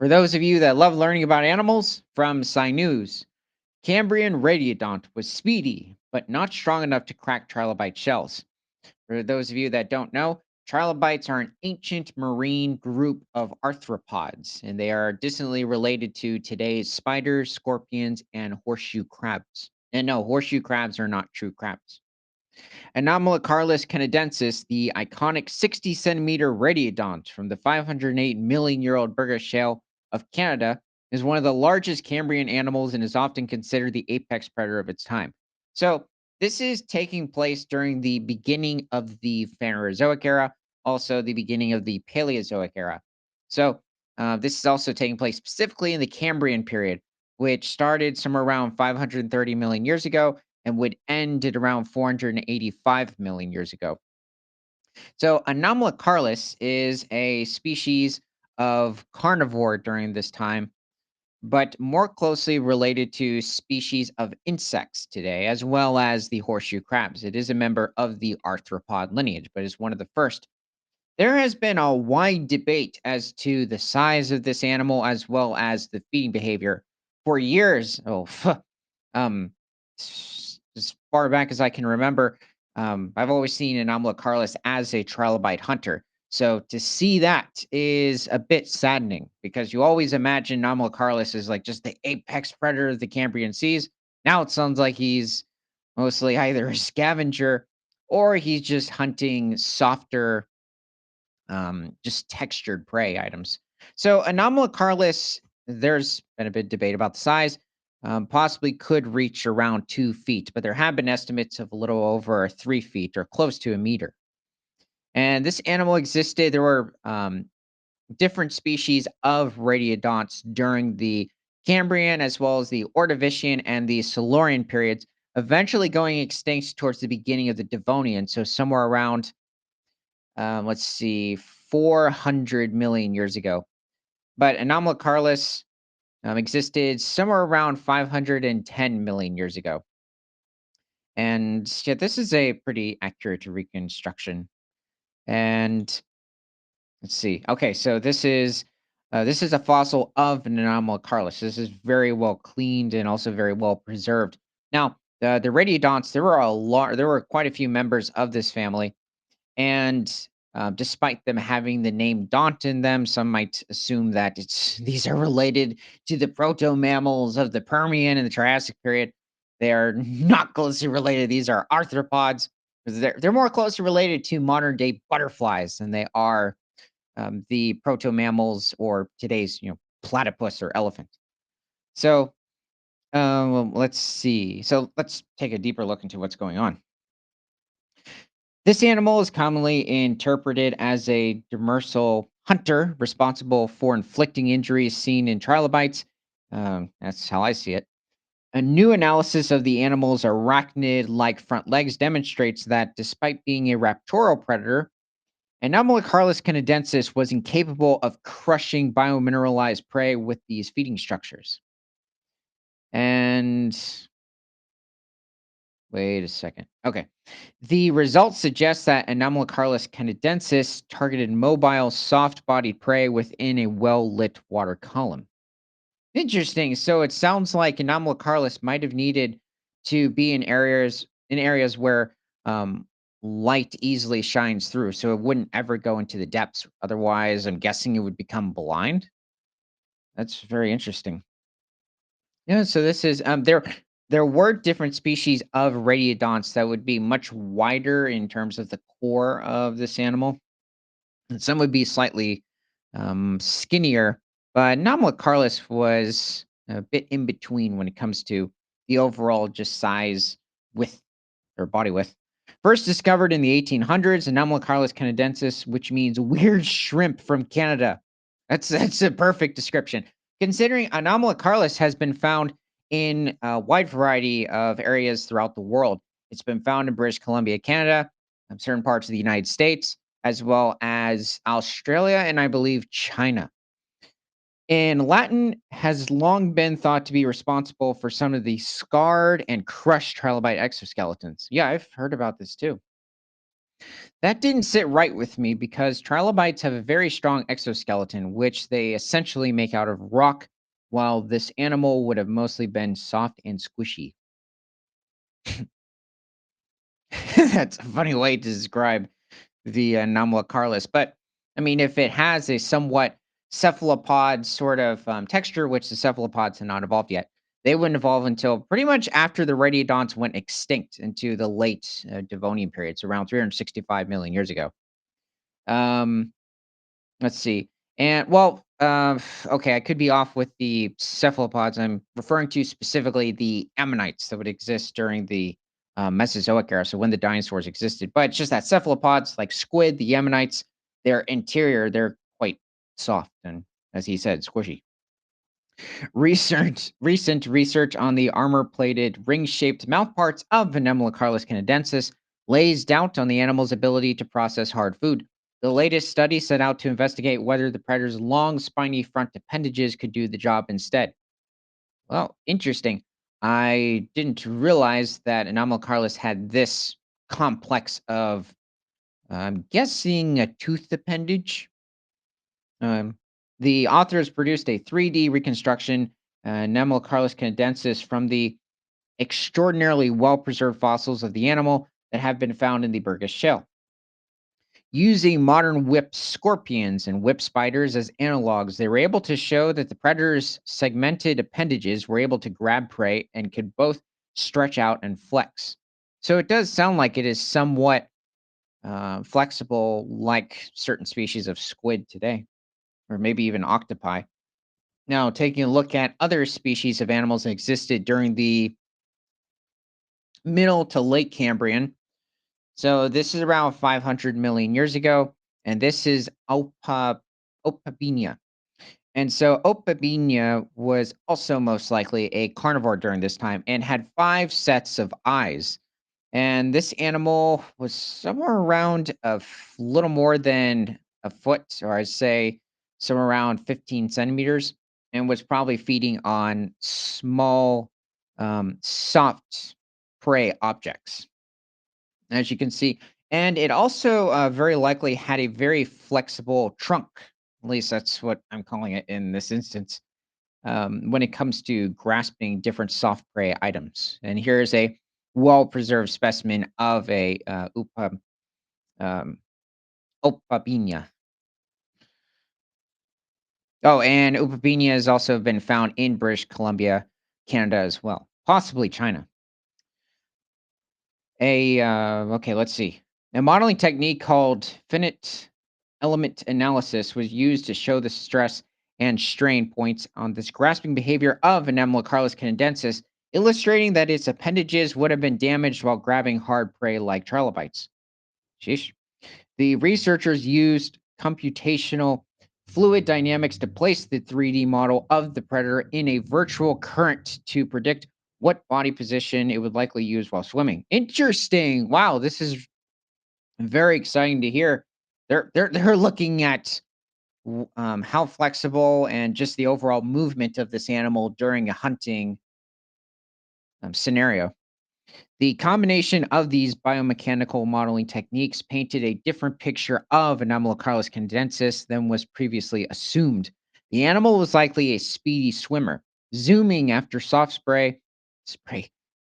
For those of you that love learning about animals, from Sci News, Cambrian radiodont was speedy, but not strong enough to crack trilobite shells. For those of you that don't know, trilobites are an ancient marine group of arthropods, and they are distantly related to today's spiders, scorpions, and horseshoe crabs. And no, horseshoe crabs are not true crabs. Anomalocaris canadensis, the iconic 60 centimeter radiodont from the 508 million year old Burgess Shale of Canada, is one of the largest Cambrian animals and is often considered the apex predator of its time. So, this is taking place during the beginning of the Phanerozoic era, also the beginning of the Paleozoic era. So, this is also taking place specifically in the Cambrian period, which started somewhere around 530 million years ago and would end at around 485 million years ago. So, Anomalocaris is a species of carnivore during this time, but more closely related to species of insects today, as well as the horseshoe crabs. It is a member of the arthropod lineage, but is one of the first. There has been a wide debate as to the size of this animal as well as the feeding behavior for years. Um, as far back as I can remember, I've always seen Anomalocaris as a trilobite hunter. So to see that is a bit saddening because you always imagine Anomalocaris as like just the apex predator of the Cambrian seas. Now it sounds like he's mostly either a scavenger or he's just hunting softer, just textured prey items. So Anomalocaris, there's been a bit of debate about the size. Possibly could reach around 2 feet, but there have been estimates of a little over 3 feet or close to a meter. And this animal existed. There were different species of radiodonts during the Cambrian as well as the Ordovician and the Silurian periods, eventually going extinct towards the beginning of the Devonian. So somewhere around, let's see, 400 million years ago. But Anomalocaris existed somewhere around 510 million years ago. And yeah, this is a pretty accurate reconstruction. And let's see. Okay, so this is a fossil of an Anomalocaris. This is very well cleaned and also very well preserved. Now, the radiodonts, there were quite a few members of this family, and despite them having the name Daunt in them, some might assume that it's these are related to the proto mammals of the Permian and the Triassic period. They are not closely related. These are arthropods. They're more closely related to modern day butterflies than they are the proto mammals or today's platypus or elephant. So well, let's see. So let's take a deeper look into what's going on. This animal is commonly interpreted as a demersal hunter responsible for inflicting injuries seen in trilobites. That's how I see it. A new analysis of the animal's arachnid like front legs demonstrates that despite being a raptorial predator, Anomalocaris canadensis was incapable of crushing biomineralized prey with these feeding structures. And wait a second. Okay. The results suggest that Anomalocaris canadensis targeted mobile, soft bodied prey within a well lit water column. Interesting. So it sounds like Anomalocaris might have needed to be in areas where light easily shines through, so it wouldn't ever go into the depths. Otherwise, I'm guessing it would become blind. That's very interesting. Yeah, so this is there were different species of radiodonts that would be much wider in terms of the core of this animal, and some would be slightly skinnier. But Carlos was a bit in between when it comes to the overall just size, width, or body width. First discovered in the 1800s, Carlos canadensis, which means weird shrimp from Canada. That's a perfect description. Considering Carlos has been found in a wide variety of areas throughout the world. It's been found in British Columbia, Canada, certain parts of the United States, as well as Australia and I believe China. And Latin has long been thought to be responsible for some of the scarred and crushed trilobite exoskeletons. Yeah, I've heard about this too. That didn't sit right with me because trilobites have a very strong exoskeleton, which they essentially make out of rock, while this animal would have mostly been soft and squishy. That's a funny way to describe the Namlocarlis. But I mean, if it has a somewhat cephalopod sort of texture, which the cephalopods have not evolved yet, they wouldn't evolve until pretty much after the radiodonts went extinct into the late Devonian period, so around 365 million years ago. Um, let's see. And well, okay, I could be off with the cephalopods. I'm referring to specifically the ammonites that would exist during the Mesozoic era, so when the dinosaurs existed. But it's just that cephalopods, like squid, the ammonites, their interior, they're quite soft and, as he said, squishy. Recent research on the armor-plated, ring-shaped mouthparts of Venemlicarlis canadensis lays doubt on the animal's ability to process hard food. The latest study set out to investigate whether the predator's long, spiny front appendages could do the job instead. Well, interesting. I didn't realize that Anomalcarlis had this complex of, I'm guessing, a tooth appendage. Um, the authors produced a 3D reconstruction, Nemocarlis canadensis, from the extraordinarily well preserved fossils of the animal that have been found in the Burgess Shale. Using modern whip scorpions and whip spiders as analogs, they were able to show that the predator's segmented appendages were able to grab prey and could both stretch out and flex. So it does sound like it is somewhat flexible, like certain species of squid today, or maybe even octopi. Now, taking a look at other species of animals that existed during the middle to late Cambrian. So this is around 500 million years ago, and this is Opabinia. And so Opabinia was also most likely a carnivore during this time and had five sets of eyes. And this animal was somewhere around little more than a foot, or I'd say somewhere around 15 centimeters, and was probably feeding on small, soft prey objects, as you can see. And it also very likely had a very flexible trunk. At least that's what I'm calling it in this instance when it comes to grasping different soft prey items. And here's a well-preserved specimen of a um, Opabinia. Oh, and Opabinia has also been found in British Columbia, Canada as well, possibly China. Okay, let's see. A modeling technique called finite element analysis was used to show the stress and strain points on this grasping behavior of Anemocarlis canadensis, illustrating that its appendages would have been damaged while grabbing hard prey like trilobites. Sheesh. The researchers used computational fluid dynamics to place the 3D model of the predator in a virtual current to predict what body position it would likely use while swimming. Interesting. Wow, this is very exciting to hear. They're looking at how flexible and just the overall movement of this animal during a hunting scenario. The combination of these biomechanical modeling techniques painted a different picture of Anomalocaris canadensis than was previously assumed. The animal was likely a speedy swimmer, zooming after soft spray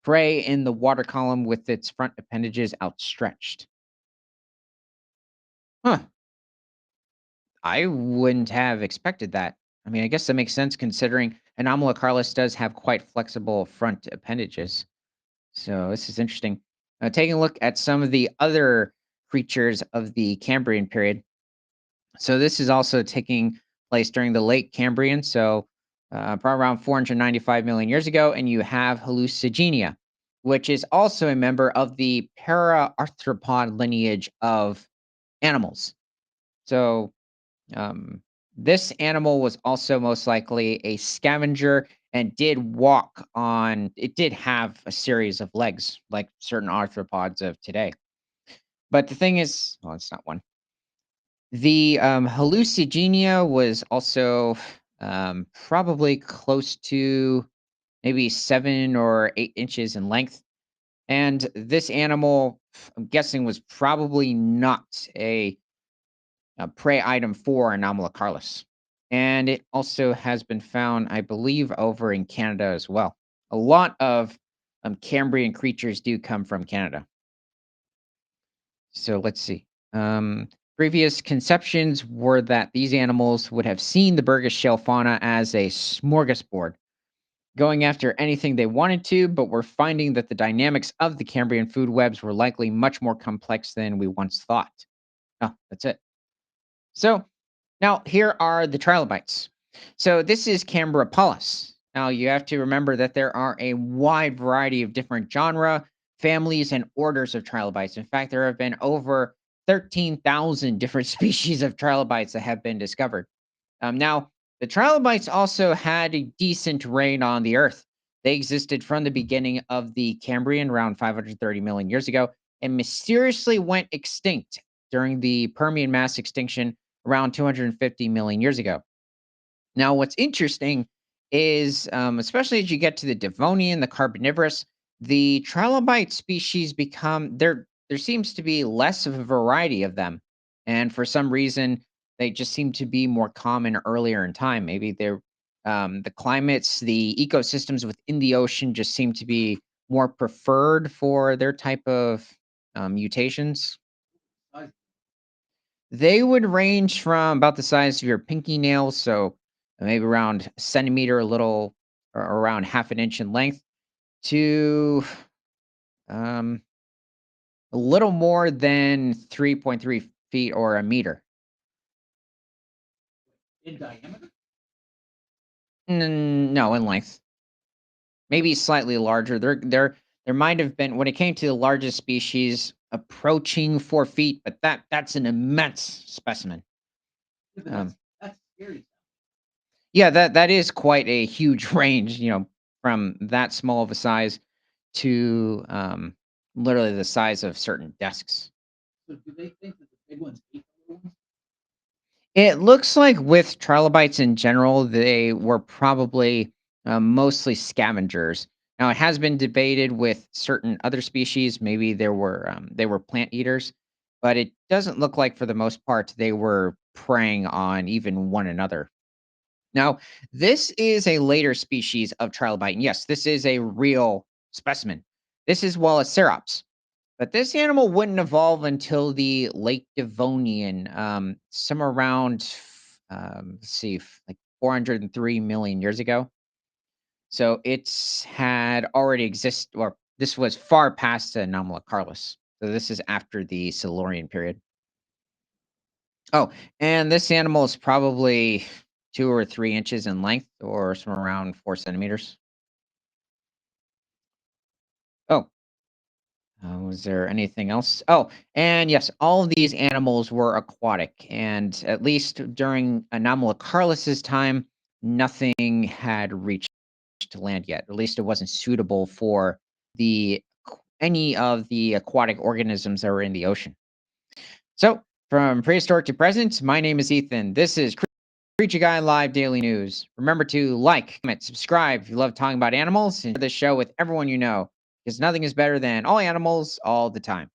prey in the water column with its front appendages outstretched. Huh. I wouldn't have expected that. I mean, I guess that makes sense considering Anomalocaris does have quite flexible front appendages. So this is interesting. Taking a look at some of the other creatures of the Cambrian period. So this is also taking place during the late Cambrian, so probably around 495 million years ago, and you have Hallucigenia, which is also a member of the paraarthropod lineage of animals. So um, this animal was also most likely a scavenger and did walk on, it did have a series of legs like certain arthropods of today. But the thing is, well, it's not one. The hallucigenia was also probably close to maybe 7 or 8 inches in length. And this animal, I'm guessing, was probably not a prey item for Anomalocaris. And it also has been found, I believe, over in Canada as well. A lot of Cambrian creatures do come from Canada. So let's see. Um, Previous conceptions were that these animals would have seen the Burgess shell fauna as a smorgasbord, going after anything they wanted to, but we're finding that the dynamics of the Cambrian food webs were likely much more complex than we once thought. Oh, that's it. So now here are the trilobites. So this is Cambriopolys. Now you have to remember that there are a wide variety of different genre, families, and orders of trilobites. In fact, there have been over 13,000 different species of trilobites that have been discovered. Now, the trilobites also had a decent reign on the Earth. They existed from the beginning of the Cambrian, around 530 million years ago, and mysteriously went extinct during the Permian mass extinction around 250 million years ago. Now, what's interesting is, especially as you get to the Devonian, the Carboniferous, the trilobite species become there. There seems to be less of a variety of them, and for some reason, they just seem to be more common earlier in time. Maybe they're the climates, the ecosystems within the ocean just seem to be more preferred for their type of mutations. They would range from about the size of your pinky nail, so maybe around a centimeter, a little or around half an inch in length, to um, a little more than 3.3 feet or a meter. No, in length. Maybe slightly larger. There might have been when it came to the largest species approaching 4 feet, but that's an immense specimen. Um, Yeah, that is quite a huge range, from that small of a size to, literally the size of certain desks. It looks like with trilobites in general, they were probably, mostly scavengers. Now, it has been debated with certain other species, maybe they were plant eaters, but it doesn't look like for the most part they were preying on even one another. Now, this is a later species of trilobite. And yes, this is a real specimen. This is Wallacerops. But this animal wouldn't evolve until the late Devonian, somewhere around, let's see, like 403 million years ago. So it's had already exist, or this was far past the Anomalous Carlus. So this is after the Silurian period. Oh, and this animal is probably 2 or 3 inches in length or somewhere around 4 centimeters. Oh, was there anything else? Oh, and yes, all of these animals were aquatic, and at least during Anomalocaris's time, nothing had reached land yet. At least it wasn't suitable for the any of the aquatic organisms that were in the ocean. So, from prehistoric to present, my name is Ethan. This is Creature Guy Live Daily News. Remember to like, comment, subscribe if you love talking about animals, and share this show with everyone you know, because nothing is better than all animals all the time.